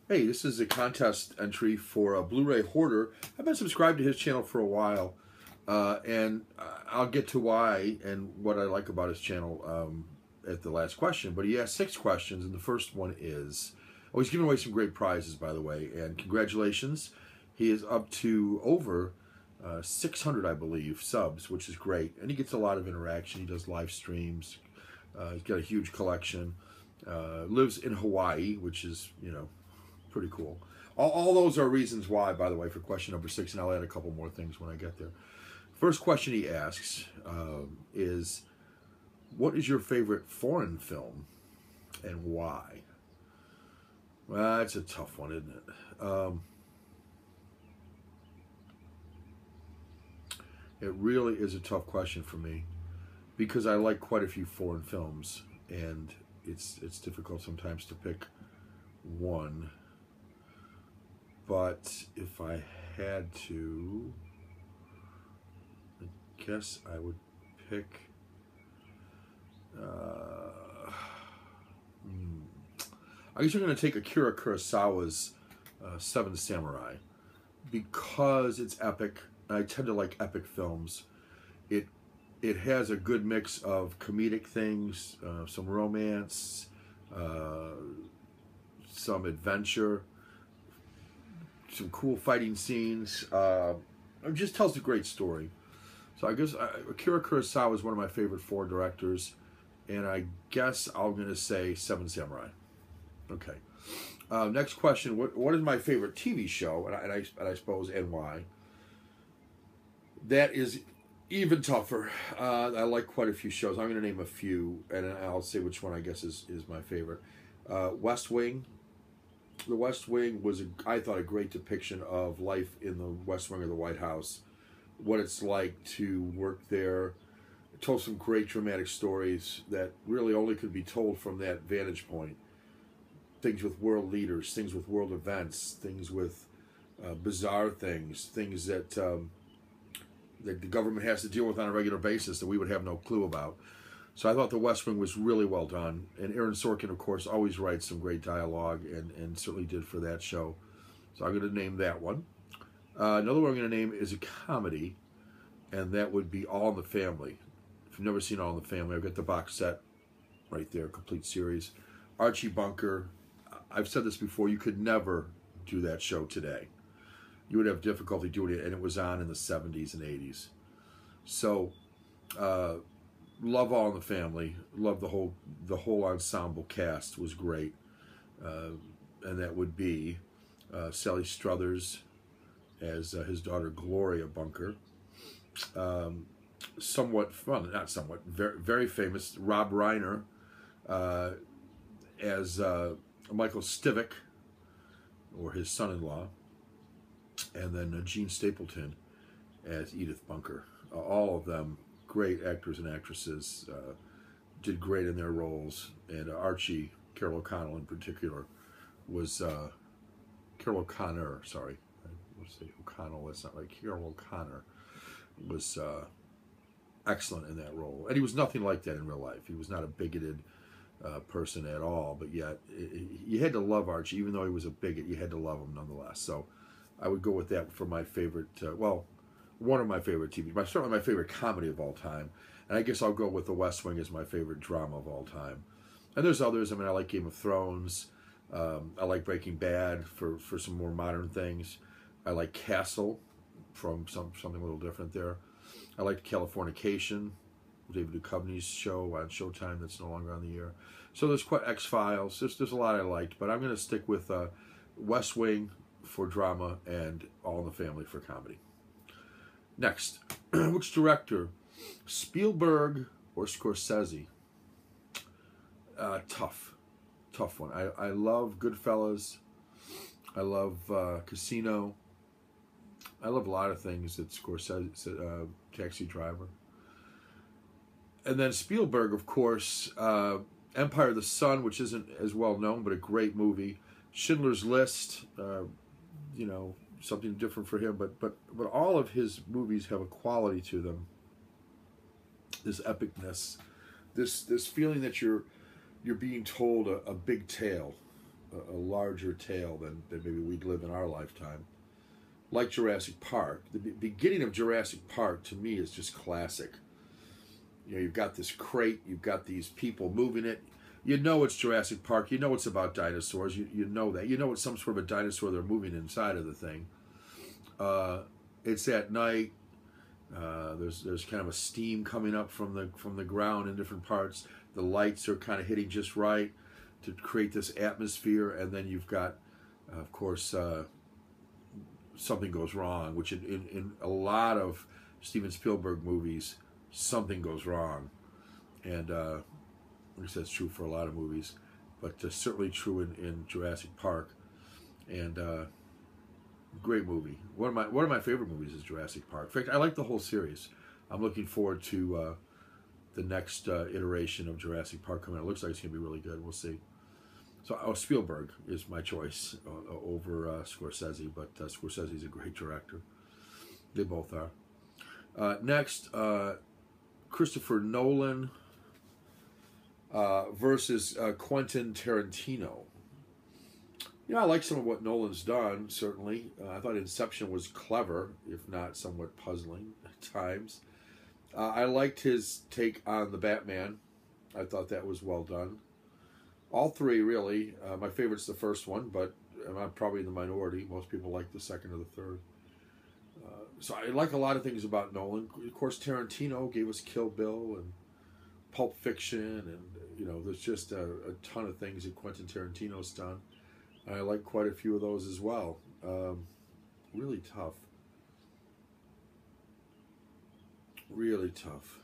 Hey, this is a contest entry for a Blu-ray Hoarder. I've been subscribed to his channel for a while, and I'll get to why and what I like about his channel at the last question. But he asked 6 questions, and the first one is, oh, he's giving away some great prizes, by the way, and congratulations. He is up to over 600, I believe, subs, which is great, and he gets a lot of interaction. He does live streams. He's got a huge collection. Lives in Hawaii, which is, pretty cool. All those are reasons why, by the way, for question number 6, and I'll add a couple more things when I get there. First question he asks is, what is your favorite foreign film and why? Well, that's a tough one, isn't it? It really is a tough question for me because I like quite a few foreign films, and it's difficult sometimes to pick one. But if I had to, I guess I would pick I guess I'm going to take Akira Kurosawa's Seven Samurai because it's epic. I tend to like epic films. It has a good mix of comedic things, some romance, some adventure, some cool fighting scenes. It just tells a great story. So I guess Akira Kurosawa is one of my favorite foreign directors, and I guess I'm going to say Seven Samurai. Okay. Next question: What is my favorite TV show? And I suppose and why? That is even tougher. I like quite a few shows. I'm going to name a few, and I'll say which one I guess is my favorite. West Wing. The West Wing was, I thought, a great depiction of life in the West Wing of the White House, what it's like to work there. It told some great dramatic stories that really only could be told from that vantage point. Things with world leaders, things with world events, things with bizarre things that that the government has to deal with on a regular basis that we would have no clue about. So I thought The West Wing was really well done. And Aaron Sorkin, of course, always writes some great dialogue, and certainly did for that show. So I'm going to name that one. Another one I'm going to name is a comedy, and that would be All in the Family. If you've never seen All in the Family, I've got the box set right there, complete series. Archie Bunker. I've said this before, you could never do that show today. You would have difficulty doing it, and it was on in the 70s and 80s. So, love All in the Family. Love the whole ensemble cast was great, and that would be Sally Struthers as his daughter Gloria Bunker. Not somewhat, very, very famous Rob Reiner as Michael Stivic, or his son-in-law, and then Gene Stapleton as Edith Bunker. All of them great actors and actresses, did great in their roles, and Archie, Carol O'Connell in particular, was Carol O'Connor, sorry, I would say O'Connell, that's not right, Carol O'Connor was excellent in that role, and he was nothing like that in real life. He was not a bigoted person at all, but yet you had to love Archie. Even though he was a bigot, you had to love him nonetheless. So I would go with that for my favorite, one of my favorite TV, certainly my favorite comedy of all time. And I guess I'll go with The West Wing as my favorite drama of all time. And there's others. I mean, I like Game of Thrones. I like Breaking Bad for some more modern things. I like Castle from something a little different there. I liked Californication, David Duchovny's show on Showtime that's no longer on the air. So there's quite X-Files. There's a lot I liked, but I'm going to stick with West Wing for drama and All in the Family for comedy. Next, which director, Spielberg or Scorsese? Tough one. I love Goodfellas. I love Casino. I love a lot of things that Scorsese, Taxi Driver. And then Spielberg, of course, Empire of the Sun, which isn't as well known, but a great movie. Schindler's List, something different for him, but all of his movies have a quality to them. This epicness, this feeling that you're being told a big tale, a larger tale than maybe we'd live in our lifetime. Like Jurassic Park. The beginning of Jurassic Park, to me, is just classic. You know, you've got this crate, you've got these people moving it. You know it's Jurassic Park. You know it's about dinosaurs. You know that. You know it's some sort of a dinosaur they're moving inside of the thing. It's at night. There's kind of a steam coming up from the ground in different parts. The lights are kind of hitting just right to create this atmosphere, and then you've got, of course, something goes wrong, which in a lot of Steven Spielberg movies, something goes wrong, and I guess that's true for a lot of movies, but certainly true in Jurassic Park, and great movie. One of my favorite movies is Jurassic Park. In fact, I like the whole series. I'm looking forward to the next iteration of Jurassic Park coming out. It looks like it's going to be really good. We'll see. So Spielberg is my choice over Scorsese, but Scorsese's a great director. They both are. Next, Christopher Nolan versus Quentin Tarantino. You know, I like some of what Nolan's done, certainly. I thought Inception was clever, if not somewhat puzzling at times. I liked his take on the Batman. I thought that was well done. All three, really. My favorite's the first one, but I'm probably in the minority. Most people like the second or the third. So I like a lot of things about Nolan. Of course, Tarantino gave us Kill Bill and Pulp Fiction, and you know, there's just a ton of things that Quentin Tarantino's done. I like quite a few of those as well. Really tough. Really tough.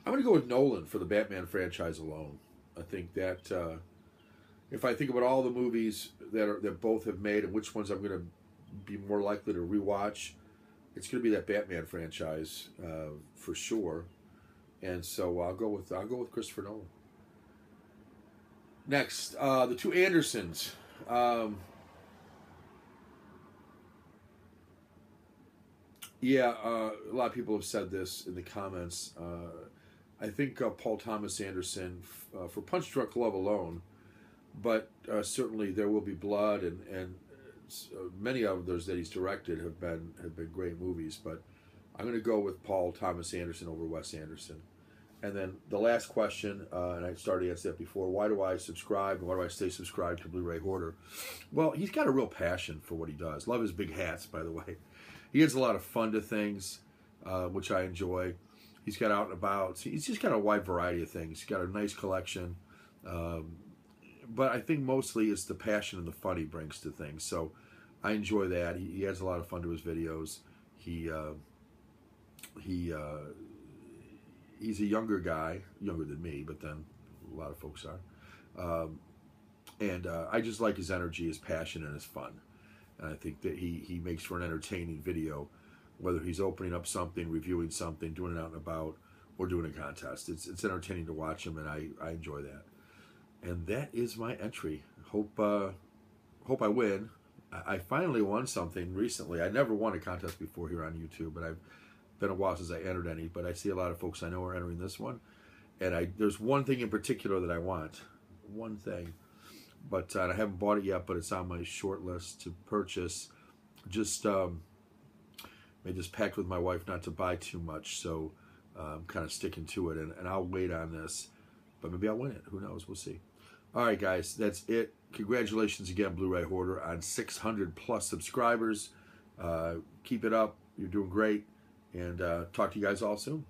I'm going to go with Nolan for the Batman franchise alone. I think that if I think about all the movies that both have made and which ones I'm going to be more likely to rewatch, it's going to be that Batman franchise for sure. And so I'll go with Christopher Nolan. Next, the two Andersons. A lot of people have said this in the comments. I think Paul Thomas Anderson for Punch Drunk Love alone, but certainly There Will Be Blood and many others that he's directed have been great movies. But I'm going to go with Paul Thomas Anderson over Wes Anderson. And then the last question, and I started to answer that before, why do I subscribe and why do I stay subscribed to Bly-Ray Whoreder? Well, he's got a real passion for what he does. Love his big hats, by the way. He adds a lot of fun to things, which I enjoy. He's got out and about. He's just got a wide variety of things. He's got a nice collection. But I think mostly it's the passion and the fun he brings to things. So I enjoy that. He adds a lot of fun to his videos. He's a younger guy, younger than me, but then a lot of folks are. And I just like his energy, his passion, and his fun. And I think that he makes for an entertaining video, whether he's opening up something, reviewing something, doing it out and about, or doing a contest. It's entertaining to watch him, and I enjoy that. And that is my entry. Hope I win. I finally won something recently. I never won a contest before here on YouTube, but I've been a while since I entered any. But I see a lot of folks I know are entering this one, and there's one thing in particular that I want. One thing. But I haven't bought it yet, but it's on my short list to purchase. Just made this pact with my wife not to buy too much, so I'm kind of sticking to it, and I'll wait on this. But maybe I'll win it. Who knows? We'll see. All right, guys, that's it. Congratulations again, Bly-Ray Whoreder, on 600 plus subscribers. Keep it up. You're doing great, and talk to you guys all soon.